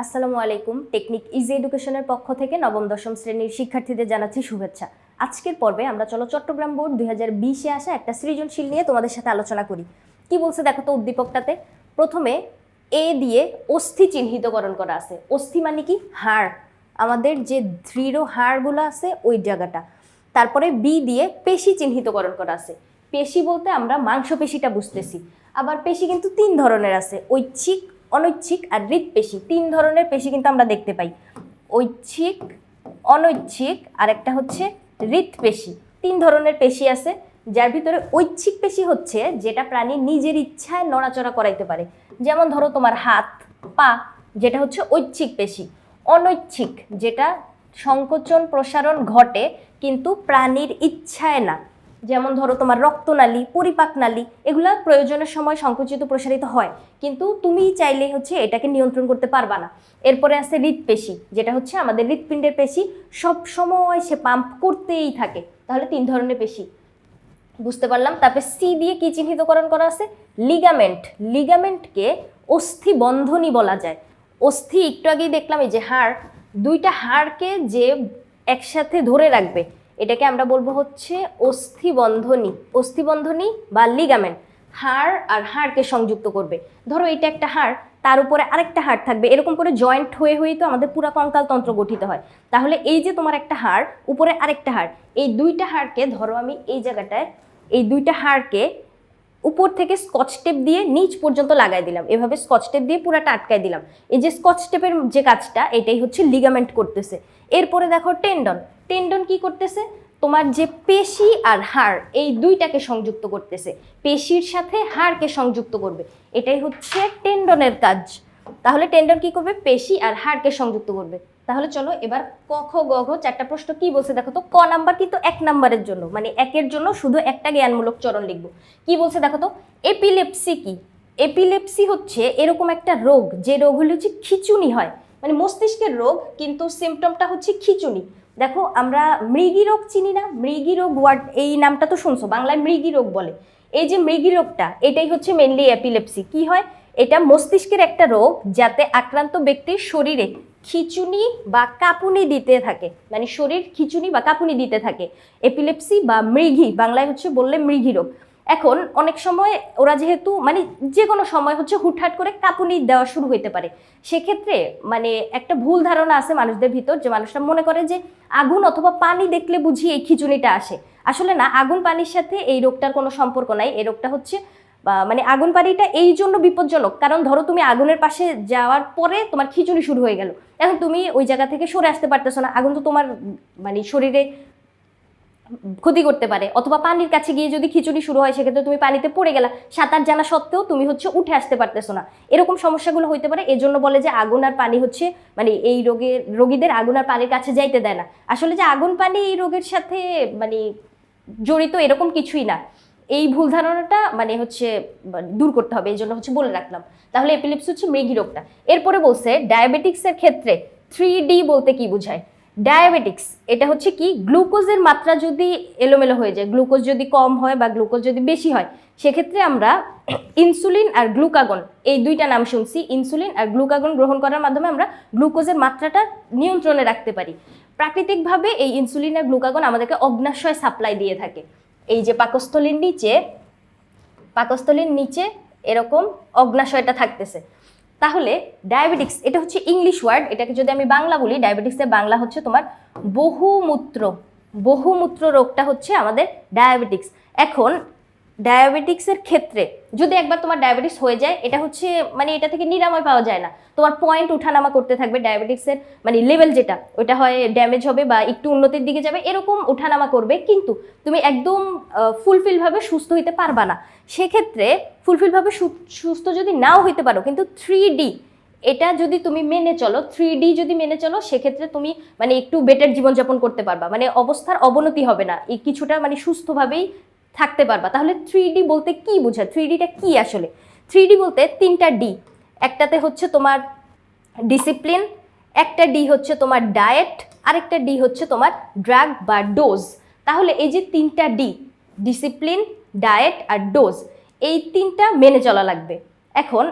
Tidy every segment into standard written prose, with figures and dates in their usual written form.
আসসালামু আলাইকুম। Technique easy এডুকেশনের পক্ষ থেকে নবম দশম শ্রেণীর শিক্ষার্থীদের জানাচ্ছি শুভেচ্ছা। আজকের পর্বে আমরা চলো চট্টগ্রাম বোর্ড 2020-এ আসা একটা সৃজনশীল নিয়ে তোমাদের সাথে আলোচনা করি। কি বলছে দেখো তো উদ্দীপকটাতে। প্রথমে এ দিয়ে অস্থি চিহ্নিতকরণ করা আছে। অস্থি মানে কি? হাড়, আমাদের যে দৃঢ় হাড়গুলো আছে ওই জায়গাটা। তারপরে বি দিয়ে পেশি চিহ্নিতকরণ করা আছে। পেশি বলতে আমরা মাংসপেশিটা বুঝতেছি। আবার পেশি কিন্তু তিন ধরনের আছে, ঐচ্ছিক, অনৈচ্ছিক আর হৃৎপেশি। তিন ধরনের পেশি কিন্তু আমরা দেখতে পাই, ঐচ্ছিক, অনৈচ্ছিক আর একটা হচ্ছে হৃৎপেশি। তিন ধরনের পেশি আছে, যার ভিতরে ঐচ্ছিক পেশি হচ্ছে যেটা প্রাণী নিজের ইচ্ছায় নড়াচড়া করাইতে পারে। যেমন ধরো তোমার হাত, পা, যেটা হচ্ছে ঐচ্ছিক পেশি। অনৈচ্ছিক যেটা সংকোচন প্রসারণ ঘটে কিন্তু প্রাণীর ইচ্ছায় না। যেমন ধরো তোমার রক্তনালী, পরিপাক নালী, এগুলা প্রয়োজনের সময় সংকুচিত প্রসারিত হয়, কিন্তু তুমি চাইলে হচ্ছে এটাকে নিয়ন্ত্রণ করতে পারবা না। এরপরে আছে হৃৎপেশি, যেটা হচ্ছে আমাদের হৃৎপিণ্ডের পেশি, সব সময় সে পাম্প করতেই থাকে। তাহলে তিন ধরনের পেশি বুঝতে পারলাম। তারপরে সি দিয়ে কি চিহ্নিতকরণ করা আছে? লিগামেন্ট। লিগামেন্টকে অস্থি বন্ধনী বলা যায়। অস্থি একটু আগেই দেখলাম, এই যে হাড়, দুইটা হাড়কে যে একসাথে ধরে রাখবে এটাকে আমরা বলবো হচ্ছে অস্থিবন্ধনী। অস্থিবন্ধনী বা লিগামেন্ট হাড় আর হাড়কে সংযুক্ত করবে। ধরো এটা একটা হাড়, তার উপরে আরেকটা হাড় থাকবে, এরকম করে জয়েন্ট হয়ে হয়েই তো আমাদের পুরা কঙ্কাল তন্ত্র গঠিত হয়। তাহলে এই যে তোমার একটা হাড়, উপরে আরেকটা হাড়, এই দুইটা হাড়কে ধরো আমি এই জায়গাটায়, এই দুইটা হাড়কে উপর থেকে স্কচ টেপ দিয়ে নিচ পর্যন্ত লাগাই দিলাম, এভাবে স্কচ টেপ দিয়ে পুরাটা আটকাই দিলাম। এই যে স্কচ টেপের যে কাজটা, এটাই হচ্ছে লিগামেন্ট করতেছে। এরপরে দেখো টেন্ডন। টেন্ডন কি করতেছে? তোমার যে পেশি আর হাড় এই দুইটাকে সংযুক্ত করতেছে, পেশির সাথে হাড়কে সংযুক্ত করবে, এটাই হচ্ছে টেন্ডনের কাজ। তাহলে টেন্ডন কি করবে? পেশি আর হাড়কে সংযুক্ত করবে। তাহলে চলো এবার ক খ গ ঘ চারটা প্রশ্ন কি বলছে দেখো তো। ক নাম্বার কিন্তু এক নাম্বারের জন্য, মানে একের জন্য শুধু একটা জ্ঞানমূলক চরণ লিখবো। কি বলছে দেখো তো। এপিলেপসি কি? এপিলেপসি হচ্ছে এরকম একটা রোগ, যে রোগ হলে হচ্ছে খিঁচুনি হয়, মানে মস্তিষ্কের রোগ, কিন্তু সিমটমটা হচ্ছে খিঁচুনি। দেখো আমরা মৃগী রোগ চিনি না? মৃগী রোগ ওয়ার্ড, এই নামটা তো শুনছো, বাংলায় মৃগী রোগ বলে। এই যে মৃগী রোগটা, এটাই হচ্ছে মেনলি এপিলেপসি। কি হয়? এটা মস্তিষ্কের একটা রোগ যাতে আক্রান্ত ব্যক্তির শরীরে খিঁচুনি বা কাঁপুনি দিতে থাকে, মানে শরীর খিঁচুনি বা কাঁপুনি দিতে থাকে। এপিলেপসি বা মৃগী, বাংলায় হচ্ছে বললে মৃগী রোগ। এখন অনেক সময় ওরা যেহেতু মানে যে কোনো সময় হচ্ছে হুটহাট করে কাঁপুনি দেওয়া শুরু হইতে পারে, সেক্ষেত্রে মানে একটা ভুল ধারণা আছে মানুষদের ভিতর, যে মানুষরা মনে করে যে আগুন অথবা পানি দেখলে বুঝি এই খিঁচুনিটা আসে। আসলে না, আগুন পানির সাথে এই রোগটার কোনো সম্পর্ক নাই। এই রোগটা হচ্ছে মানে আগুন পানিটা এই জন্য বিপজ্জনক, কারণ ধরো তুমি আগুনের পাশে যাওয়ার পরে তোমার খিঁচুনি শুরু হয়ে গেল, এখন তুমি ওই জায়গা থেকে সরে আসতে পারতেছো না, আগুন তো তোমার মানে শরীরে ক্ষতি করতে পারে। অথবা পানির কাছে গিয়ে যদি খিঁচুনি শুরু হয়, সেক্ষেত্রে তুমি পানিতে পড়ে গেলা, সাঁতার জানা সত্ত্বেও তুমি হচ্ছে উঠে আসতে পারতেছো না, এরকম সমস্যাগুলো হইতে পারে। এজন্য বলে যে আগুন আর পানি হচ্ছে মানে এই রোগীদের আগুন আর পানির কাছে যাইতে দেয় না। আসলে যে আগুন পানি এই রোগের সাথে মানে জড়িত এরকম কিছুই না। এই ভুল ধারণাটা মানে হচ্ছে দূর করতে হবে, এই জন্য হচ্ছে বলে রাখলাম। তাহলে এপিলেপসি হচ্ছে মৃগী রোগটা। এরপরে বলছে ডায়াবেটিক্সের ক্ষেত্রে 3D বলতে কি বোঝায়। ডায়াবেটিক্স এটা হচ্ছে কি? গ্লুকোজের মাত্রা যদি এলোমেলো হয়ে যায়, গ্লুকোজ যদি কম হয় বা গ্লুকোজ যদি বেশি হয়, সেক্ষেত্রে আমরা ইনসুলিন আর গ্লুকাগন, এই দুইটা নাম শুনছি, ইনসুলিন আর গ্লুকাগন গ্রহণ করার মাধ্যমে আমরা গ্লুকোজের মাত্রাটা নিয়ন্ত্রণে রাখতে পারি। প্রাকৃতিকভাবে এই ইনসুলিন আর গ্লুকাগন আমাদেরকে অগ্নাশয় সাপ্লাই দিয়ে থাকে। এই যে পাকস্থলীর নিচে এরকম অগ্নাশয়টা থাকতেছে। তাহলে ডায়াবেটিক্স এটা হচ্ছে ইংলিশ ওয়ার্ড, এটাকে যদি আমি বাংলা বলি, ডায়াবেটিক্সের বাংলা হচ্ছে তোমার বহুমূত্র। বহুমূত্র রোগটা হচ্ছে আমাদের ডায়াবেটিক্স। এখন ডায়াবেটিক্সের ক্ষেত্রে যদি একবার তোমার ডায়াবেটিস হয়ে যায়, এটা হচ্ছে মানে এটা থেকে নিরাময় পাওয়া যায় না, তোমার পয়েন্ট উঠানামা করতে থাকবে। ডায়াবেটিক্সের মানে লেভেল যেটা, ওটা হয় ড্যামেজ হবে বা একটু উন্নতির দিকে যাবে, এরকম উঠানামা করবে, কিন্তু তুমি একদম ফুলফিলভাবে সুস্থ হইতে পারবা না। সেক্ষেত্রে ফুলফিলভাবে সুস্থ যদি নাও হইতে পারো, কিন্তু 3D এটা যদি তুমি মেনে চলো, 3D যদি মেনে চলো, সেক্ষেত্রে তুমি মানে একটু বেটার জীবনযাপন করতে পারবা, মানে অবস্থার অবনতি হবে না, এই কিছুটা মানে সুস্থভাবেই থাকতে পারবা। তাহলে 3D বলতে কি বোঝায়? 3Dটা কি আসলে? 3D বলতে তিনটা ডি, একটাতে হচ্ছে তোমার ডিসিপ্লিন, একটা ডি হচ্ছে তোমার ডায়েট, আরেকটা ডি হচ্ছে তোমার ড্রাগ বা ডোজ। তাহলে এই যে তিনটা ডি, ডিসিপ্লিন, ডায়েট আর ডোজ, এই তিনটা মেনে চলা লাগবে। এখন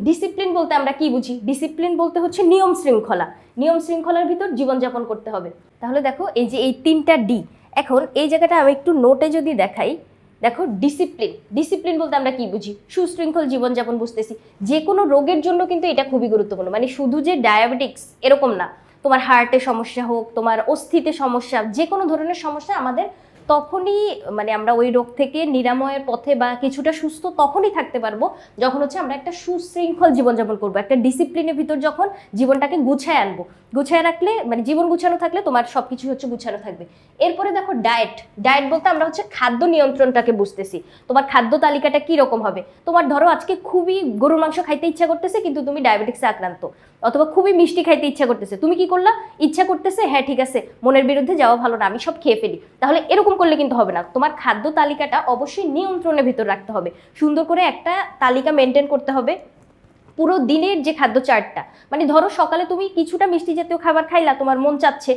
ডিসিপ্লিন বলতে আমরা কি বুঝি? ডিসিপ্লিন বলতে হচ্ছে নিয়ম শৃঙ্খলা। নিয়ম শৃঙ্খলার ভিতর জীবনযাপন করতে হবে। তাহলে দেখো এই যে এই 3টা ডি, এখন এই জায়গাটা আমি একটু নোটে যদি দেখাই, দেখো ডিসিপ্লিন, ডিসিপ্লিন বলতে আমরা কি বুঝি? সুশৃঙ্খল জীবনযাপন বুঝতেছি। যে কোনো রোগের জন্য কিন্তু এটা খুবই গুরুত্বপূর্ণ, মানে শুধু যে ডায়াবেটিক্স এরকম না, তোমার হার্টে সমস্যা হোক, তোমার অস্থিতে সমস্যা, যে কোনো ধরনের সমস্যা আমাদের তখনই মানে আমরা ওই রোগ থেকে নিরাময়ের পথে বা কিছুটা সুস্থ তখনই থাকতে পারবো যখন হচ্ছে আমরা একটা সুশৃঙ্খল জীবনযাপন করবো, একটা ডিসিপ্লিনের ভিতর যখন জীবনটাকে গুছায় আনবো। গুছায় রাখলে মানে জীবন গুছানো থাকলে তোমার সব কিছু হচ্ছে গুছানো থাকবে। এরপরে দেখো ডায়েট, ডায়েট বলতে আমরা হচ্ছে খাদ্য নিয়ন্ত্রণটাকে বুঝতেছি। তোমার খাদ্য তালিকাটা কি রকম হবে? তোমার ধরো আজকে খুবই গরুর মাংস খাইতে ইচ্ছা করতেছে কিন্তু তুমি ডায়াবেটিক্সে আক্রান্ত, অথবা খুবই মিষ্টি খাইতে ইচ্ছা করতেছে, তুমি কি করলা? ইচ্ছা করতেছে, হ্যাঁ ঠিক আছে, মনের বিরুদ্ধে যাওয়া ভালো না, আমি সব খেয়ে ফেলি। তাহলে এরকম করলে কিন্তু হবে না। তোমার খাদ্য তালিকাটা অবশ্যই নিয়ন্ত্রণের ভিতর রাখতে হবে, সুন্দর করে একটা তালিকা মেনটেন করতে হবে। পুরো দিনের যে খাদ্য চার্টটা, মানে ধরো সকালে তুমি কিছুটা মিষ্টি জাতীয় খাবার খাইলা, তোমার মন চাচ্ছে,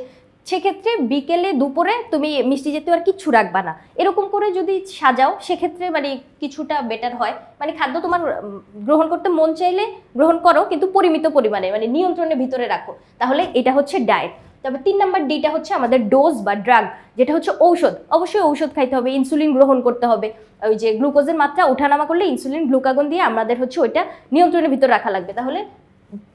সেক্ষেত্রে বিকেলে দুপুরে তুমি মিষ্টি জাতীয় আর কিচ্ছু রাখবা না। এরকম করে যদি সাজাও সেক্ষেত্রে মানে কিছুটা বেটার হয়। মানে খাদ্য তোমার গ্রহণ করতে মন চাইলে গ্রহণ করো, কিন্তু পরিমিত পরিমাণে, মানে নিয়ন্ত্রণের ভিতরে রাখো। তাহলে এটা হচ্ছে ডায়েট। তবে 3 নাম্বার ডিটা হচ্ছে আমাদের ডোজ বা ড্রাগ, যেটা হচ্ছে ঔষধ। অবশ্যই ঔষধ খাইতে হবে, ইনসুলিন গ্রহণ করতে হবে। ওই যে গ্লুকোজের মাত্রা ওঠানামা করলে ইনসুলিন গ্লুকাগন দিয়ে আমাদের হচ্ছে ওইটা নিয়ন্ত্রণের ভিতর রাখা লাগবে। তাহলে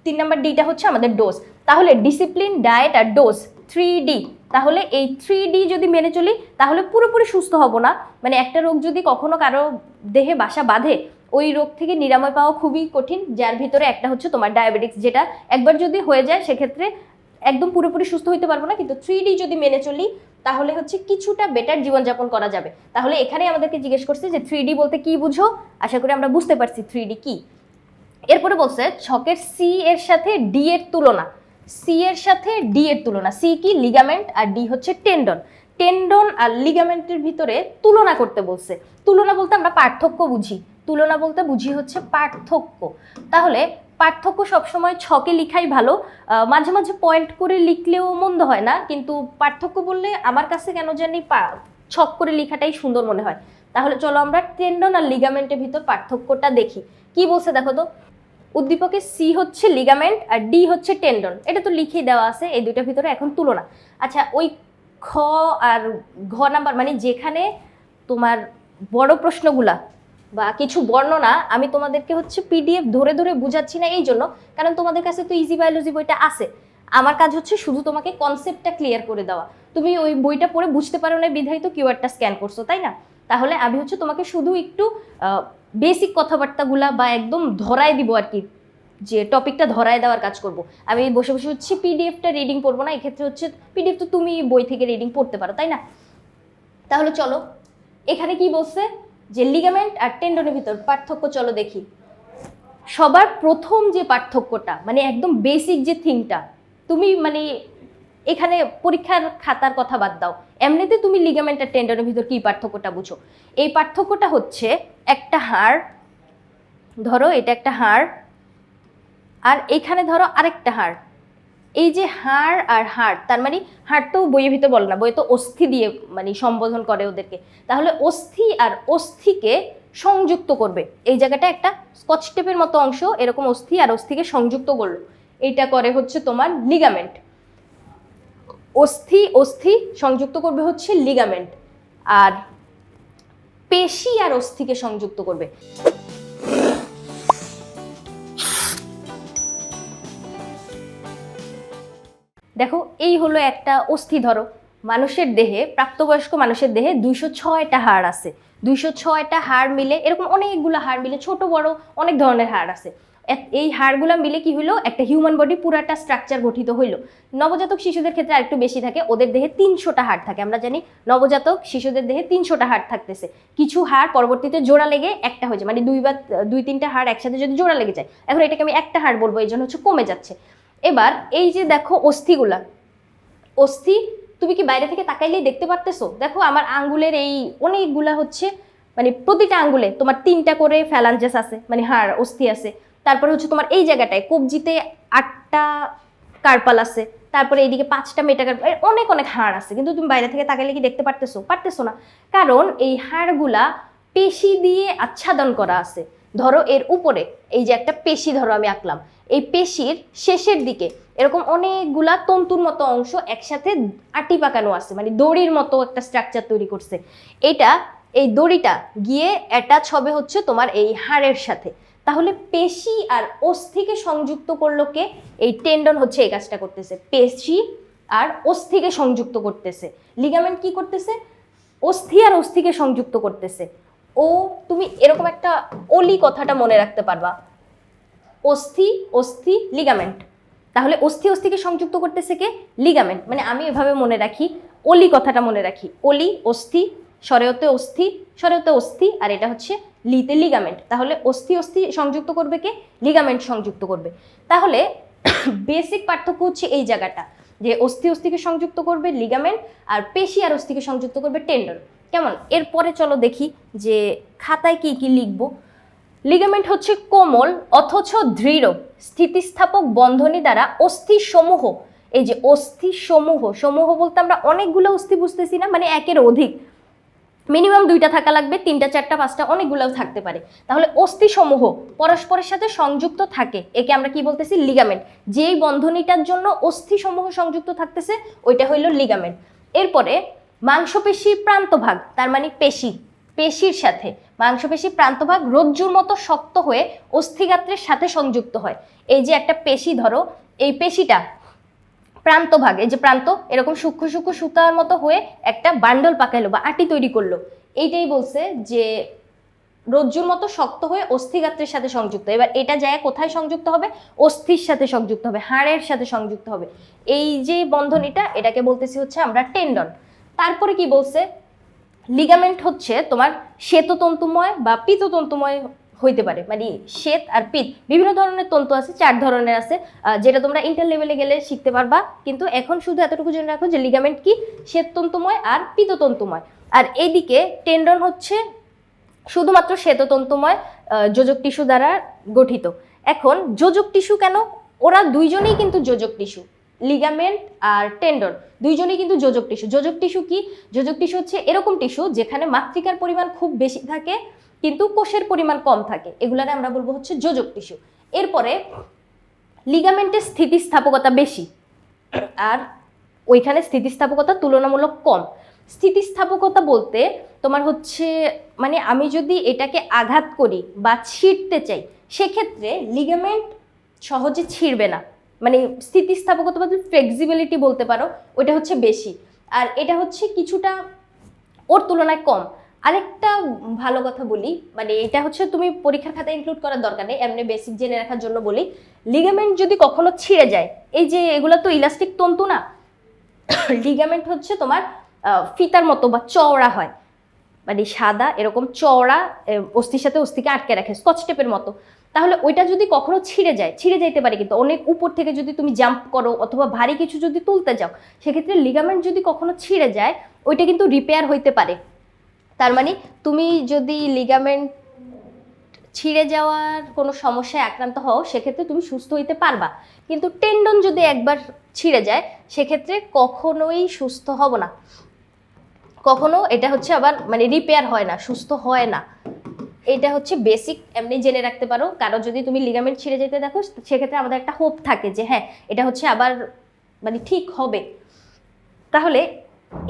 3 নাম্বার ডিটা হচ্ছে আমাদের ডোজ। তাহলে ডিসিপ্লিন, ডায়েট আর ডোজ, 3D। তাহলে এই 3D যদি মেনে চলি তাহলে পুরোপুরি সুস্থ হব না। মানে একটা রোগ যদি কখনো কারো দেহে বাসা বাঁধে, ওই রোগ থেকে নিরাময় পাওয়া খুবই কঠিন, যার ভিতরে একটা হচ্ছে তোমার ডায়াবেটিক্স, যেটা একবার যদি হয়ে যায় সেক্ষেত্রে একদম পুরোপুরি সুস্থ হইতে পারবো না। কিন্তু 3D যদি মেনে চলি তাহলে হচ্ছে কিছুটা বেটার জীবনযাপন করা যাবে। তাহলে এখানে আমাদেরকে জিজ্ঞেস করছে যে 3D বলতে কি বুঝো? আশা করি আমরা বুঝতে পারছি 3D কি। এরপরে বলছে ছকের সি এর সাথে ডি এর তুলনা। সি এর সাথে ডি এর তুলনা, সি কি? লিগামেন্ট, আর ডি হচ্ছে টেন্ডন। টেন্ডন আর লিগামেন্টের ভিতরে তুলনা করতে বলছে। তুলনা বলতে আমরা পার্থক্য বুঝি, তুলনা বলতে বুঝি হচ্ছে পার্থক্য। তাহলে পার্থক্য সবসময় ছকে লিখাই ভালো, মাঝে মাঝে পয়েন্ট করে লিখলেও মন্দ হয় না, কিন্তু পার্থক্য বললে আমার কাছে কেন জানি ছক করে লেখাটাই সুন্দর মনে হয়। তাহলে চলো আমরা টেন্ডন আর লিগামেন্টের ভিতর পার্থক্যটা দেখি। কি বলছে দেখো তো, উদ্দীপকে সি হচ্ছে লিগামেন্ট আর ডি হচ্ছে টেন্ডন, এটা তো লিখেই দেওয়া আছে। এই দুইটার ভিতরে এখন তুলনা। আচ্ছা, ওই খ আর ঘ নাম্বার, মানে যেখানে তোমার বড় প্রশ্নগুলা বা কিছু বর্ণনা, আমি তোমাদেরকে হচ্ছে পিডিএফ ধরে ধরে বুঝাচ্ছি না এই জন্য, কারণ তোমাদের কাছে তো ইজি বায়োলজি বইটা আছে। আমার কাজ হচ্ছে শুধু তোমাকে কনসেপ্টটা ক্লিয়ার করে দেওয়া। তুমি ওই বইটা পড়ে বুঝতে পারো না বিধায় তো কিওয়ার্ডটা স্ক্যান করছো, তাই না? তাহলে আমি হচ্ছে তোমাকে শুধু একটু বেসিক কথাবার্তাগুলা বা একদম ধরায় দিব আর কি, যে টপিকটা ধরায় দেওয়ার কাজ করব। আমি বসে বসে হচ্ছে পিডিএফটা রিডিং পড়বো না, এক্ষেত্রে হচ্ছে পিডিএফ তো তুমি বই থেকে রিডিং পড়তে পারো, তাই না? তাহলে চলো এখানে কি বলছে যে লিগামেন্ট আর টেন্ডনের ভিতর পার্থক্য, চলো দেখি। সবার প্রথম যে পার্থক্যটা, মানে একদম বেসিক যে থিংটা, তুমি মানে এখানে পরীক্ষার খাতার কথা বাদ দাও, এমনিতে তুমি লিগামেন্ট আর টেন্ডনের ভিতর কি পার্থক্যটা বুঝো? এই পার্থক্যটা হচ্ছে একটা হাড়, ধরো এটা একটা হাড়, আর এখানে ধরো আরেকটা হাড়। এই যে হাড় আর হাড়, তার মানে হাড় তো বইয়ের ভিতরে বলে না, বইয়ে তো অস্থি দিয়ে মানে সম্বোধন করে ওদেরকে। তাহলে অস্থি আর অস্থিকে সংযুক্ত করবে, এই জায়গাটা একটা স্কচ টেপের মতো অংশ, এরকম অস্থি আর অস্থিকে সংযুক্ত করলো, এইটা করে হচ্ছে তোমার লিগামেন্ট। অস্থি অস্থি সংযুক্ত করবে হচ্ছে লিগামেন্ট, আর পেশি আর অস্থিকে সংযুক্ত করবে। দেখো এই হলো একটা অস্থি। ধরো মানুষের দেহে, প্রাপ্তবয়স্ক মানুষের দেহে 206টা হাড় আছে। 206টা হাড় মিলে, এরকম অনেকগুলো হাড় মিলে, ছোট বড় অনেক ধরনের হাড় আছে। এই হাড়গুলা মিলে কি হইলো, একটা হিউম্যান বডি পুরাটা স্ট্রাকচার গঠিত হইলো। নবজাতক শিশুদের ক্ষেত্রে আরেকটু বেশি থাকে, ওদের দেহে 300টা হাড় থাকে। আমরা জানি নবজাতক শিশুদের দেহে 300টা হাড় থাকতেছে। কিছু হাড় পরবর্তীতে জোড়া লেগে একটা হয়ে যায়, মানে দুই তিনটা হাড় একসাথে যদি জোড়া লেগে যায়, এখন এটাকে আমি একটা হাড় বলবো, এই জন্য হচ্ছে কমে যাচ্ছে। এবার এই যে দেখো অস্থিগুলা, অস্থি তুমি কি বাইরে থেকে তাকাইলেই দেখতে পারতেছো? দেখো আমার আঙ্গুলের এই অনেকগুলা হচ্ছে, মানে প্রতিটা আঙ্গুলে তোমার 3টা করে ফ্যালাঞ্জেস আছে, মানে হাড় অস্থি আছে। তারপরে হচ্ছে তোমার এই জায়গাটায় কবজিতে 8টা কার্পাল আছে, তারপরে এইদিকে 5টা মেটাকার্পাল, অনেক অনেক হাড় আছে, কিন্তু তুমি বাইরে থেকে তাকাইলে কি দেখতে পারতেছো? পারতেছো না, কারণ এই হাড়গুলা পেশি দিয়ে আচ্ছাদন করা আছে। ধরো এর উপরে এই যে একটা পেশি ধরো আমি আঁকলাম, এই পেশির শেষের দিকে এরকম অনেকগুলা তন্তুর মতো অংশ একসাথে আটি পাকানো আছে, মানে দড়ির মতো একটা স্ট্রাকচার তৈরি করছে। এই দড়িটা গিয়ে অ্যাটাচ হবে হচ্ছে তোমার এই হাড়ের সাথে। তাহলে পেশি আর অস্থিকে সংযুক্ত করলো কে? এই টেন্ডন হচ্ছে এই কাজটা করতেছে, পেশি আর অস্থিকে সংযুক্ত করতেছে। লিগামেন্ট কি করতেছে? অস্থি আর অস্থিকে সংযুক্ত করতেছে। ও তুমি এরকম একটা অলি কথাটা মনে রাখতে পারবা, অস্থি অস্থি লিগামেন্ট। তাহলে অস্থি অস্থিকে সংযুক্ত করতেছে কে? লিগামেন্ট। মানে আমি এভাবে মনে রাখি, অলি কথাটা মনে রাখি, অলি অস্থি, সরেওতে অস্থি, সরেওতে অস্থি, আর এটা হচ্ছে লিতে লিগামেন্ট। তাহলে অস্থি অস্থি সংযুক্ত করবে কে? লিগামেন্ট সংযুক্ত করবে। তাহলে বেসিক পার্থক্য হচ্ছে এই জায়গাটা, যে অস্থি অস্থিকে সংযুক্ত করবে লিগামেন্ট, আর পেশি আর অস্থিকে সংযুক্ত করবে টেন্ডন। কেমন? এরপরে চলো দেখি যে খাতায় কি কি লিখবো। লিগামেন্ট হচ্ছে কোমল অথচ দৃঢ় স্থিতিস্থাপক বন্ধনী দ্বারা অস্থি সমূহ, এই যে অস্থি সমূহ, সমূহ বলতে আমরা অনেকগুলো অস্থি বুঝতেছি না, মানে একের অধিক, মিনিমাম 2টা থাকা লাগবে, 3টা 4টা 5টা অনেকগুলোও থাকতে পারে। তাহলে অস্থি সমূহ পরস্পরের সাথে সংযুক্ত থাকে, একে আমরা কি বলতেছি? লিগামেন্ট। যেই বন্ধনীটার জন্য অস্থি সমূহ সংযুক্ত থাকতেছে ওইটা হইল লিগামেন্ট। এরপরে মাংসপেশির প্রান্তভাগ, তার মানে পেশি, পেশির সাথে মাংসপেশির প্রান্তভাগ রজ্জুর মতো শক্ত হয়ে অস্থিগাত্রের সাথে সংযুক্ত হয়। এই যে একটা পেশি ধরো, এই পেশিটা প্রান্তভাগ, এই যে প্রান্ত এরকম সূক্ষ্ম সূক্ষ্ম সুতার মতো হয়ে একটা বান্ডল পাকাইলো বা আটি তৈরি করলো, এইটাই বলছে যে রজ্জুর মতো শক্ত হয়ে অস্থিগাত্রের সাথে সংযুক্ত। এবার এটা যায় কোথায় সংযুক্ত হবে? অস্থির সাথে সংযুক্ত হবে, হাড়ের সাথে সংযুক্ত হবে। এই যে বন্ধনীটা, এটাকে বলতেছি হচ্ছে আমরা টেন্ডন। তারপরে কি বলছে? লিগামেন্ট হচ্ছে তোমার শ্বেততন্তুময় বা পীততন্তুময় হইতে পারে, মানে শ্বেত আর পীত বিভিন্ন ধরনের তন্তু আছে, 4 ধরনের আছে, যেটা তোমরা ইন্টার লেভেলে গেলে শিখতে পারবা। কিন্তু এখন শুধু এতটুকু জেনে রাখো যে লিগামেন্ট কি? শ্বেততন্তুময় আর পীততন্তুময়। আর এইদিকে টেন্ডন হচ্ছে শুধুমাত্র শ্বেততন্তুময় যোজক টিস্যু দ্বারা গঠিত। এখন যোজক টিস্যু কেন? ওরা দুইজনেই কিন্তু যোজক টিস্যু, লিগামেন্ট আর টেন্ডন দুইজনেই কিন্তু যোজক টিস্যু। যোজক টিস্যু কি? যোজক টিস্যু হচ্ছে এরকম টিস্যু যেখানে মাতৃকার পরিমাণ খুব বেশি থাকে কিন্তু কোষের পরিমাণ কম থাকে, এগুলারে আমরা বলবো হচ্ছে যোজক টিস্যু। এরপরে লিগামেন্টের স্থিতিস্থাপকতা বেশি আর ওইখানে স্থিতিস্থাপকতা তুলনামূলক কম। স্থিতিস্থাপকতা বলতে তোমার হচ্ছে, মানে আমি যদি এটাকে আঘাত করি বা ছিঁড়তে চাই সেক্ষেত্রে লিগামেন্ট সহজে ছিঁড়বে না, মানে স্থিতিস্থাপকতা বলতে ফ্লেক্সিবিলিটি বলতে পারো, ওইটা হচ্ছে বেশি। আর এটা হচ্ছে কিছুটা ওর তুলনায় কম। আরেকটা ভালো কথা বলি, মানে এটা হচ্ছে তুমি পরীক্ষার খাতায় ইনক্লুড করার দরকার নেই, এমনি বেসিক জেনে রাখার জন্য বলি। লিগামেন্ট যদি কখনো ছিঁড়ে যায়, এই যে এগুলো তো ইলাস্টিক তন্তু না, লিগামেন্ট হচ্ছে তোমার ফিতার মতো বা চওড়া হয়, মানে সাদা এরকম চওড়া, অস্থির সাথে অস্থিকে আটকে রাখে স্কচ টেপের মতো। তাহলে ওইটা যদি কখনো ছিঁড়ে যায়, ছিঁড়ে যাইতে পারে কিন্তু অনেক উপর থেকে যদি তুমি জাম্প করো অথবা ভারী কিছু যদি তুলতে যাও, সেক্ষেত্রে লিগামেন্ট যদি কখনো ছিঁড়ে যায় ওইটা কিন্তু রিপেয়ার হইতে পারে। তার মানে তুমি যদি লিগামেন্ট ছিঁড়ে যাওয়ার কোনো সমস্যায় আক্রান্ত হও সেক্ষেত্রে তুমি সুস্থ হইতে পারবা, কিন্তু টেন্ডন যদি একবার ছিঁড়ে যায় সেক্ষেত্রে কখনোই সুস্থ হব না, কখনো এটা হচ্ছে আবার মানে রিপেয়ার হয় না, সুস্থ হয় না। এটা হচ্ছে বেসিক, এমনি জেনে রাখতে পারো। কারো যদি তুমি লিগামেন্ট ছিঁড়ে যেতে দেখো সেক্ষেত্রে আমাদের একটা হোপ থাকে যে হ্যাঁ এটা হচ্ছে আবার মানে ঠিক হবে। তাহলে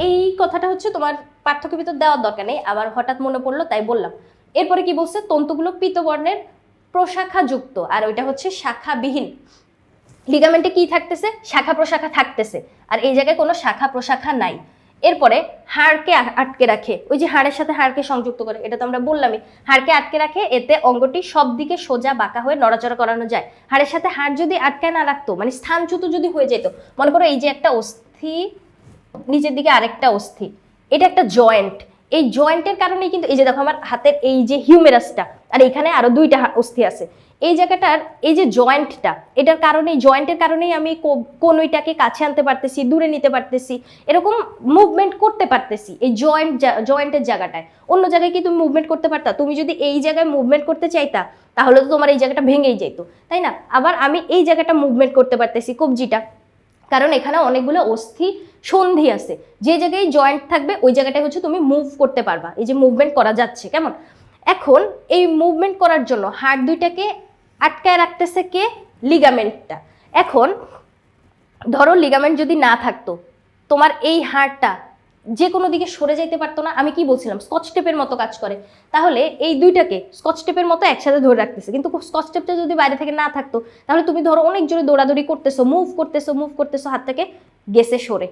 এই কথাটা হচ্ছে তোমার পার্থক্য ভিতর দেওয়ার দরকার নেই, আবার হঠাৎ মনে পড়লো তাই বললাম। এরপরে কি বলছে? তন্তুগুলো পীতবর্ণের প্রশাখাযুক্ত আর ওইটা হচ্ছে শাখাবিহীন। লিগামেন্টে কি থাকতেছে? শাখা প্রশাখা থাকতেছে, আর এই জায়গায় কোনো শাখা প্রশাখা নাই। এরপরে হাড়কে আটকে রাখে, ওই যে হাড়ের সাথে হাড়কে সংযুক্ত করে, এটা তো আমরা বললামই, হাড়কে আটকে রাখে, এতে অঙ্গটি সব দিকে সোজা বাঁকা হয়ে নড়াচড়া করানো যায়। হাড়ের সাথে হাড় যদি আটকায় না রাখতো, মানে স্থানচ্যুত যদি হয়ে যেত, মনে করো এই যে একটা অস্থি, নিচের দিকে আরেকটা অস্থি, এটা একটা জয়েন্ট, এই জয়েন্টের কারণেই কিন্তু এই যে দেখো আমার হাতের এই যে হিউমেরাসটা আর এখানে আরো 2টা অস্থি আছে, এই জায়গাটার এই যে জয়েন্টটা, এটার কারণেই, জয়েন্টের কারণেই আমি কোনইটাকে কাছে আনতে পারতেছি, দূরে নিতে পারতেছি, এরকম মুভমেন্ট করতে পারতেছি। এই জয়েন্টের জায়গাটায়, অন্য জায়গায় কি তুমি মুভমেন্ট করতে পারতা? তুমি যদি এই জায়গায় মুভমেন্ট করতে চাইতা তাহলে তো তোমার এই জায়গাটা ভেঙেই যেত, তাই না? আবার আমি এই জায়গাটা মুভমেন্ট করতে পারতেছি, কবজিটা, কারণ এখানে অনেকগুলো অস্থি সন্ধি আছে, যে জায়গায় জয়েন্ট থাকবে ওই জায়গাটায় হচ্ছে তুমি মুভ করতে পারবা, এই যে মুভমেন্ট করা যাচ্ছে। কেমন? এখন এই মুভমেন্ট করার জন্য হাড় দুইটাকে আটকায় রাখতেছে কে? লিগামেন্টটা। এখন ধরো লিগামেন্ট যদি না থাকতো, তোমার এই হাড়টা যে কোনো দিকে সরে যাইতে পারতো না। আমি কি বলছিলাম, স্কচ টেপের মতো কাজ করে। তাহলে এই দুইটাকে স্কচ টেপের মতো একসাথে ধরে রাখতেছে, কিন্তু স্কচ টেপটা যদি বাইরে থেকে না থাকতো, তাহলে তুমি ধরো অনেক জোরে দৌড়াদৌড়ি করতেছো, মুভ করতেছো, হাত থেকে গেছে সরে,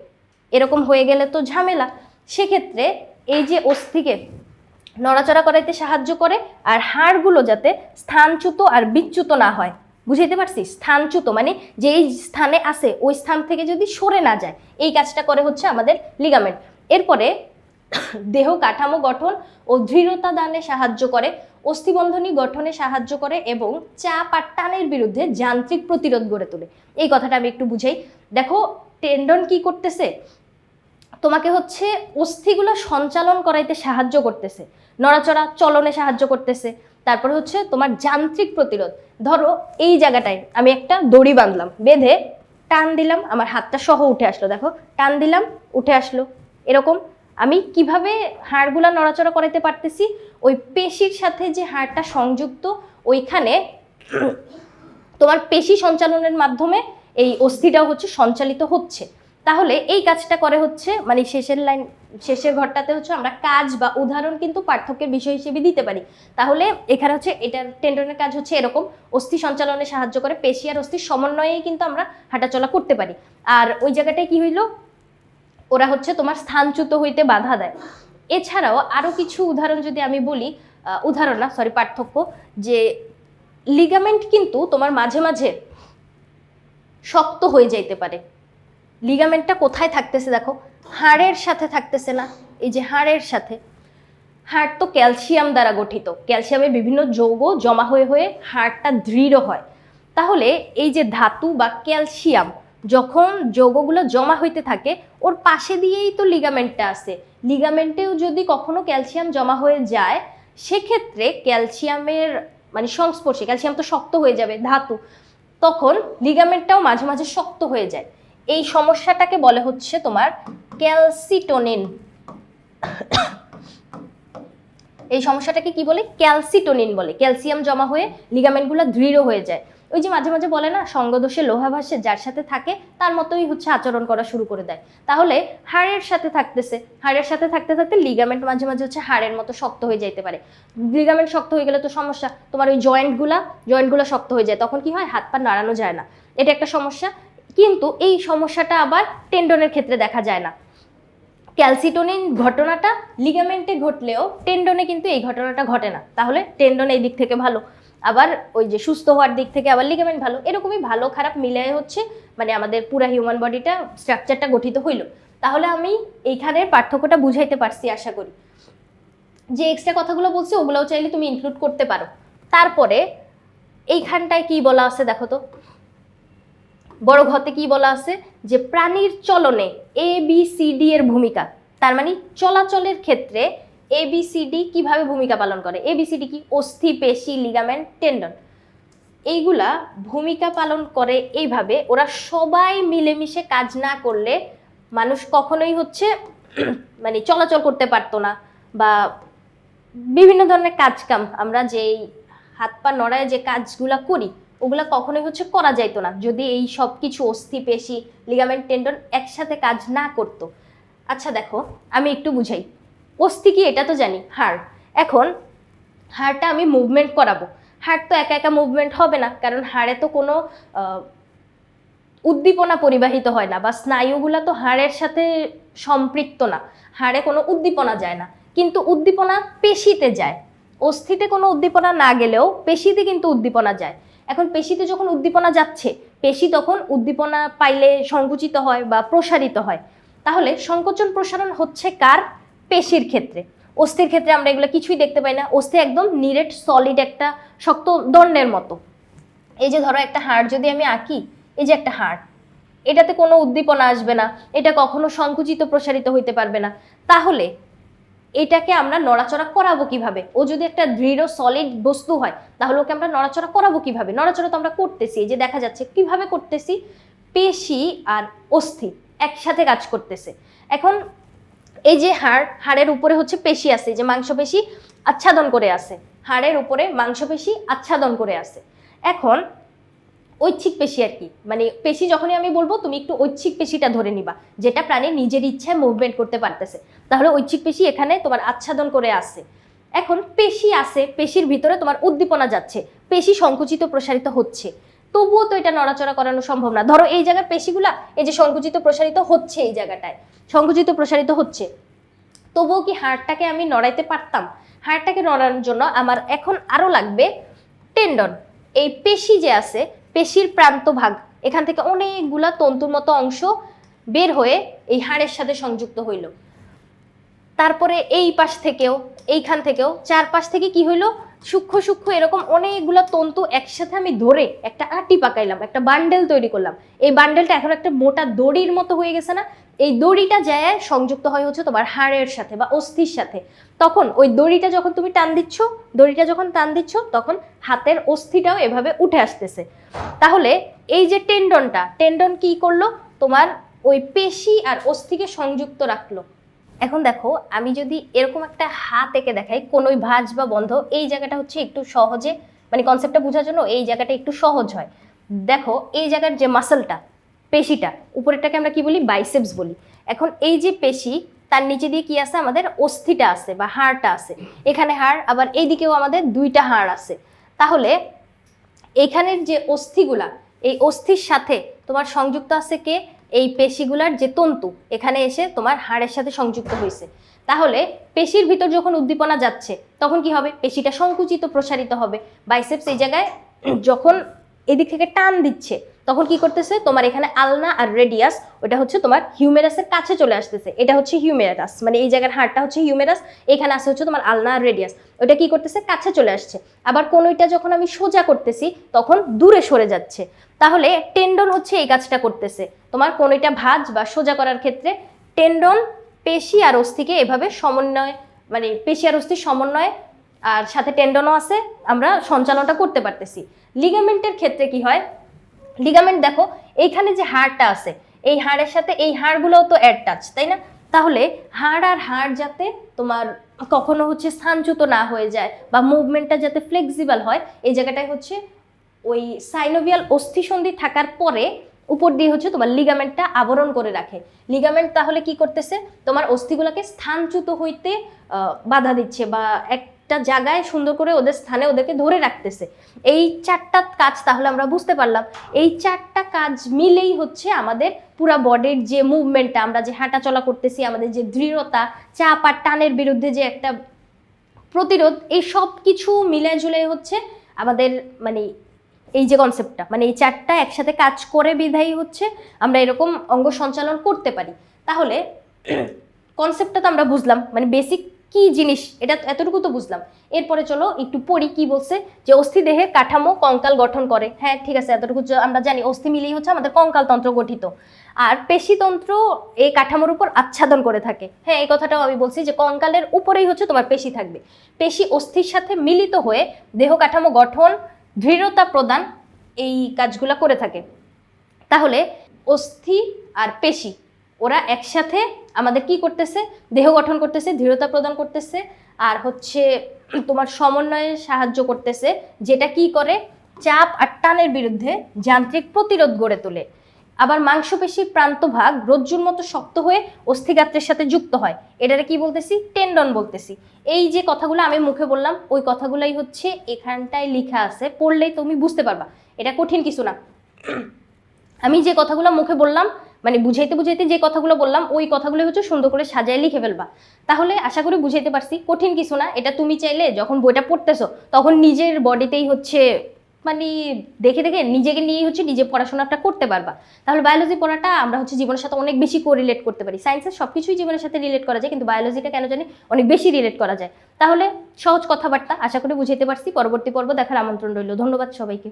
এরকম হয়ে গেলে তো ঝামেলা। সেক্ষেত্রে এই যে অস্থিকে নড়াচড়া করাইতে সাহায্য করে, আর হাড়গুলো যাতে স্থানচ্যুত আর বিচ্যুত না হয়। বুঝাইতে পারছি? স্থানচ্যুত মানে যেই স্থানে আছে ওই স্থান থেকে যদি সরে না যায়, এই কাজটা করে হচ্ছে আমাদের লিগামেন্ট। এরপরে দেহ কাঠামো গঠন ও দৃঢ়তা দানে সাহায্য করে, অস্থিবন্ধনী গঠনে সাহায্য করে এবং চাপ আর টানের বিরুদ্ধে যান্ত্রিক প্রতিরোধ গড়ে তোলে। এই কথাটা আমি একটু বুঝাই। দেখো টেন্ডন কি করতেছে, তোমাকে হচ্ছে অস্থিগুলো সঞ্চালন করাইতে সাহায্য করতেছে, নড়াচড়া চলনে সাহায্য করতেছে। তারপরে হচ্ছে তোমার যান্ত্রিক প্রতিরোধ। ধরো এই জায়গাটায় আমি একটা দড়ি বাঁধলাম, বেঁধে টান দিলাম, আমার হাতটা সহ উঠে আসলো, দেখো টান দিলাম উঠে আসলো। এরকম আমি কিভাবে হাড়গুলা নড়াচড়া করাইতে পারতেছি? ওই পেশির সাথে যে হাড়টা সংযুক্ত, ওইখানে তোমার পেশি সঞ্চালনের মাধ্যমে এই অস্থিটাও হচ্ছে সঞ্চালিত হচ্ছে। তাহলে এই কাজটা করে হচ্ছে, মানে শেষের ঘরটাতে হচ্ছে আমরা কাজ বা উদাহরণ কিন্তু পার্থক্যের বিষয় হিসেবে দিতে পারি। তাহলে এখানে হচ্ছে এটার টেন্ডনের কাজ হচ্ছে এরকম, অস্থি সঞ্চালনে সাহায্য করে, পেশি আর অস্থির সমন্বয়েই কিন্তু আমরা হাঁটাচলা করতে পারি। আর ওই জায়গাটায় কি হইলো, ওরা হচ্ছে তোমার স্থানচ্যুত হইতে বাধা দেয়। এছাড়াও আরো কিছু উদাহরণ যদি আমি বলি, পার্থক্য, যে লিগামেন্ট কিন্তু তোমার মাঝে মাঝে শক্ত হয়ে যাইতে পারে। লিগামেন্টটা কোথায় থাকতেছে দেখো, হাড়ের সাথে থাকতেছে না? এই যে হাড়ের সাথে, হাড় তো ক্যালসিয়াম দ্বারা গঠিত, ক্যালসিয়ামের বিভিন্ন যৌগ জমা হয়ে হয়ে হাড়টা দৃঢ় হয়। তাহলে এই যে ধাতু বা ক্যালসিয়াম যখন যৌগগুলো জমা হইতে থাকে, ওর পাশে দিয়েই তো লিগামেন্টটা আছে। লিগামেন্টেও যদি কখনো ক্যালসিয়াম জমা হয়ে যায়, সেক্ষেত্রে ক্যালসিয়ামের মানে সংস্পর্শে, ক্যালসিয়াম তো শক্ত হয়ে যাবে ধাতু, তখন লিগামেন্টটাও মাঝে মাঝে শক্ত হয়ে যায়। এই সমস্যাটাকে বলে হচ্ছে তোমার ক্যালসিটোনিন। এই সমস্যাটাকে কি বলে? ক্যালসিটোনিন বলে। ক্যালসিয়াম জমা হয়ে লিগামেন্টগুলো দৃঢ় হয়ে যায়। ওই যে মাঝে মাঝে বলে না, সঙ্গদোষে লোহা ভাসে, যার সাথে থাকে তার মতোই হচ্ছে আচরণ করা শুরু করে দেয়। তাহলে হাড়ের সাথে থাকতেছে, হাড়ের সাথে থাকতে থাকতে লিগামেন্ট মাঝে মাঝে হচ্ছে হাড়ের মতো শক্ত হয়ে যাইতে পারে। লিগামেন্ট শক্ত হয়ে গেলে তো সমস্যা, তোমার ওই জয়েন্টগুলো শক্ত হয়ে যায়, তখন কি হয়, হাত পা নাড়ানো যায় না। এটা একটা সমস্যা। কিন্তু এই সমস্যাটা আবার টেন্ডনের ক্ষেত্রে দেখা যায় না। ক্যালসিটোনিন ঘটনাটা লিগামেন্টে ঘটলেও টেন্ডনে কিন্তু এই ঘটনাটা ঘটে না। তাহলে টেন্ডন এই দিক থেকে ভালো, আবার ওই যে সুস্থ হওয়ার দিক থেকে আবার লিগামেন্ট ভালো। এরকমই ভালো খারাপ মিলিয়ে হচ্ছে মানে আমাদের পুরা হিউম্যান বডিটা স্ট্রাকচারটা গঠিত হইল। তাহলে আমি এইখানের পার্থক্যটা বুঝাইতে পারছি আশা করি। যে এক্সট্রা কথাগুলো বলছি ওগুলোও চাইলে তুমি ইনক্লুড করতে পারো। তারপরে এইখানটায় কি বলা আছে দেখো তো, বড় ঘতে কি বলা আছে, যে প্রাণীর চলনে ABCD এর ভূমিকা। তার মানে চলাচলের ক্ষেত্রে ABCD কিভাবে ভূমিকা পালন করে। ABCD কি? অস্থি, পেশি, লিগামেন্ট, টেন্ডন। এইগুলা ভূমিকা পালন করে এইভাবে, ওরা সবাই মিলেমিশে কাজ না করলে মানুষ কখনোই হচ্ছে মানে চলাচল করতে পারতো না, বা বিভিন্ন ধরনের কাজকাম আমরা যেই হাত পা নড়ায় যে কাজগুলা করি ওগুলা কখনোই হচ্ছে করা যাইতো না যদি এই সব কিছু অস্থি, পেশি, লিগামেন্ট, টেন্ডন একসাথে কাজ না করতো। আচ্ছা দেখো আমি একটু বুঝাই। অস্থি কি এটা তো জানি, হাড়। এখন হাড়টা আমি মুভমেন্ট করাবো, হাড় তো একা একা মুভমেন্ট হবে না, কারণ হাড়ে তো কোনো উদ্দীপনা পরিবাহিত হয় না, বা স্নায়ুগুলা তো হাড়ের সাথে সম্পৃক্ত না, হাড়ে কোনো উদ্দীপনা যায় না। কিন্তু উদ্দীপনা পেশিতে যায়। অস্থিতে কোনো উদ্দীপনা না গেলেও পেশিতে কিন্তু উদ্দীপনা যায়। এখন পেশিতে যখন উদ্দীপনা যাচ্ছে, পেশি তখন উদ্দীপনা পাইলে সংকুচিত হয় বা প্রসারিত হয়। তাহলে সংকোচন প্রসারণ হচ্ছে কার? পেশির ক্ষেত্রে। অস্থির ক্ষেত্রে আমরা এগুলো কিছুই দেখতে পাই না। অস্থি একদম নিরেট সলিড একটা শক্ত দণ্ডের মতো। এই যে ধরো একটা হাড় যদি আমি আঁকি, এই যে একটা হাড়, এটাতে কোনো উদ্দীপনা আসবে না, এটা কখনো সংকুচিত প্রসারিত হইতে পারবে না। তাহলে এটাকে আমরা নড়াচড়া করাবো কিভাবে? ও যদি একটা দৃঢ় সলিড বস্তু হয় তাহলে ওকে আমরা নড়াচড়া করাবো কিভাবে? নড়াচড়া তো আমরা করতেছি, এই যে দেখা যাচ্ছে কিভাবে করতেছি, পেশি আর অস্থি একসাথে কাজ করতেছে। এখন এই যে হাড়ের উপরে হচ্ছে পেশি আছে, যে মাংসপেশি, আচ্ছাদন করে আছে, হাড়ের উপরে মাংসপেশি আচ্ছাদন করে আছে। এখন ঐচ্ছিক পেশি আর কি, মানে পেশি যখনই আমি বলবো তুমি একটু ঐচ্ছিক পেশিটা ধরে নিবা, যেটা প্রাণী নিজের ইচ্ছায় মুভমেন্ট করতে পারতেছে, তাহলে ঐচ্ছিক পেশি এখানে তোমার আচ্ছাদন করে আছে। এখন পেশি আছে, পেশির ভিতরে তোমার উদ্দীপনা যাচ্ছে, পেশি সংকুচিত প্রসারিত হচ্ছে, তবুও তো এটা নড়াচড়া করানো সম্ভব না। ধরো এই জায়গার পেশিগুলা এই যে সংকুচিত প্রসারিত হচ্ছে, এই জায়গাটায় সংকুচিত প্রসারিত হচ্ছে, তবুও কি হাড়টাকে আমি নড়াইতে পারতাম? হাড়টাকে নড়ানোর জন্য আমার এখন আরো লাগবে টেন্ডন। এই পেশি যে আছে, পেশির প্রান্ত ভাগ, এখান থেকে অনেকগুলা তন্তুর মতো অংশ বের হয়ে এই হাড়ের সাথে সংযুক্ত হইল। তারপরে এই পাশ থেকেও, এইখান থেকেও, চারপাশ থেকে কি হইলো, সূক্ষ্ম সূক্ষ্ম এরকম অনেকগুলো তন্তু একসাথে আমি ধরে একটা আটি পাকাইলাম, একটা বান্ডেল তৈরি করলাম। এই বান্ডেলটা এখন একটা মোটা দড়ির মতো হয়ে গেছে না? এই দড়িটা যায় সংযুক্ত হয় হচ্ছে তোমার হাড়ের সাথে বা অস্থির সাথে। তখন ওই দড়িটা যখন তুমি টান দিচ্ছ, দড়িটা যখন টান দিচ্ছ, তখন হাতের অস্থিটাও এভাবে উঠে আসতেছে। তাহলে এই যে টেন্ডনটা, টেন্ডন কি করলো, তোমার ওই পেশি আর অস্থিকে সংযুক্ত রাখলো। এখন দেখো আমি যদি এরকম একটা হাত এঁকে দেখাই, কোনোই ভাঁজ বা বন্ধ, এই জায়গাটা হচ্ছে একটু সহজে, মানে কনসেপ্টটা বোঝার জন্য এই জায়গাটা একটু সহজ হয়। দেখো এই জায়গার যে মাসলটা, পেশিটা, উপরেরটাকে আমরা কি বলি, বাইসেপস বলি। এখন এই যে পেশি, তার নিচে দিয়ে কি আছে, আমাদের অস্থিটা আছে বা হাড়টা আছে। এখানে হাড়, আবার এইদিকেও আমাদের দুইটা হাড় আছে। তাহলে এইখানের যে অস্থিগুলা, এই অস্থির সাথে তোমার সংযুক্ত আছে কে, এই পেশিগুলার যে তন্তু এখানে এসে তোমার হাড়ের সাথে সংযুক্ত হয়েছে। তাহলে পেশির ভিতর যখন উদ্দীপনা যাচ্ছে তখন কি হবে, পেশিটা সংকুচিত প্রসারিত হবে। বাইসেপস এই জায়গায় যখন এদিক থেকে টান দিচ্ছে তখন কি করতেছে, তোমার এখানে আলনা আর রেডিয়াস, ওটা হচ্ছে তোমার হিউমেরাসের কাছে চলে আসতেছে। এটা হচ্ছে হিউমেরাস, মানে এই জায়গার হাড়টা হচ্ছে হিউমেরাস, এখানে আছে হচ্ছে তোমার আলনা আর রেডিয়াস, ওটা কি করতেছে, কাছে চলে আসছে। আবার কোনোটা যখন আমি সোজা করতেছি তখন দূরে সরে যাচ্ছে। তাহলে টেন্ডন হচ্ছে এই কাজটা করতেছে, তোমার কোনোটা ভাঁজ বা সোজা করার ক্ষেত্রে টেন্ডন পেশি আর অস্থিকে এভাবে সমন্বয়, মানে পেশি আর অস্থির সমন্বয় আর সাথে টেন্ডনও আছে, আমরা সঞ্চালনটা করতে পারতেছি। লিগামেন্টের ক্ষেত্রে কি হয়, লিগামেন্ট দেখো এইখানে যে হাড়টা আছে, এই হাড়ের সাথে এই হাড়গুলোও তো অ্যাটাচ, তাই না? তাহলে হাড় আর হাড় যাতে তোমার কখনো হচ্ছে স্থানচ্যুত না হয়ে যায় বা মুভমেন্টটা যাতে ফ্লেক্সিবল হয়, এই জায়গাটায় হচ্ছে ওই সাইনোভিয়াল অস্থিসন্ধি থাকার পরে উপর দিয়ে হচ্ছে তোমার লিগামেন্টটা আবরণ করে রাখে। লিগামেন্ট তাহলে কি করতেছে, তোমার অস্থিগুলোকে স্থানচ্যুত হইতে বাধা দিচ্ছে বা একটা জায়গায় সুন্দর করে ওদের স্থানে ওদেরকে ধরে রাখতেছে। এই চারটা কাজ তাহলে আমরা বুঝতে পারলাম, এই চারটা কাজ মিলেই হচ্ছে আমাদের পুরা বডির যে মুভমেন্টটা, আমরা যে হাঁটা চলা করতেছি, আমাদের যে দৃঢ়তা, চাপ আর টানের বিরুদ্ধে যে একটা প্রতিরোধ, এই সব কিছু মিলে ঝুলে হচ্ছে আমাদের, মানে এই যে কনসেপ্টটা, মানে এই চারটা একসাথে কাজ করে বিধায়ী হচ্ছে আমরা এরকম অঙ্গ সঞ্চালন করতে পারি। তাহলে কনসেপ্টটা তো আমরা বুঝলাম, মানে বেসিক কি জিনিস এটা এতটুকু তো বুঝলাম। এরপরে চলো একটু পড়ি কি বলছে, যে অস্থি দেহের কাঠামো কঙ্কাল গঠন করে। হ্যাঁ ঠিক আছে, এতটুকু আমরা জানি, অস্থি মিলেই হচ্ছে আমাদের কঙ্কাল তন্ত্র গঠিত, আর পেশিতন্ত্র এই কাঠামোর উপর আচ্ছাদন করে থাকে। হ্যাঁ এই কথাটাও আমি বলছি যে কঙ্কালের উপরেই হচ্ছে তোমার পেশি থাকবে। পেশি অস্থির সাথে মিলিত হয়ে দেহ কাঠামো গঠন, দৃঢ়তা প্রদান, এই কাজগুলো করে থাকে। তাহলে অস্থি আর পেশি ওরা একসাথে আমাদের কি করতেছে, দেহ গঠন করতেছে, দৃঢ়তা প্রদান করতেছে, আর হচ্ছে তোমার সমন্বয়ে সাহায্য করতেছে, যেটা কি করে, চাপ আর টানের বিরুদ্ধে যান্ত্রিক প্রতিরোধ গড়ে তোলে। আবার মাংসপেশির প্রান্তভাগ রজ্জুর মতো শক্ত হয়ে অস্থিগাত্রের সাথে যুক্ত হয়, এটারে কি বলতেছি, টেন্ডন বলতেছি। এই যে কথাগুলো আমি মুখে বললাম ওই কথাগুলাই হচ্ছে এখানটায় লেখা আছে, পড়লেই তুমি বুঝতে পারবা, এটা কঠিন কিছু না। আমি যে কথাগুলো মুখে বললাম, মানে বুঝাইতে বুঝাইতে যে কথাগুলো বললাম ওই কথাগুলো হচ্ছে সুন্দর করে সাজায় লিখে ফেলবা। তাহলে আশা করি বুঝাইতে পারছি, কঠিন কিছু না। এটা তুমি চাইলে যখন বইটা পড়তেছো তখন নিজের বডিতেই হচ্ছে মানে দেখে দেখে নিজেকে নিয়েই হচ্ছে নিজে পড়াশোনাটা করতে পারবা। তাহলে বায়োলজি পড়াটা আমরা হচ্ছে জীবনের সাথে অনেক বেশি কোরিলেট করতে পারি। সায়েন্সের সব কিছুই জীবনের সাথে রিলেট করা যায়, কিন্তু বায়োলজিটা কেন জানি অনেক বেশি রিলেট করা যায়। তাহলে সহজ কথাবার্তা আশা করি বুঝাইতে পারছি। পরবর্তী পর্ব দেখার আমন্ত্রণ রইল। ধন্যবাদ সবাইকে।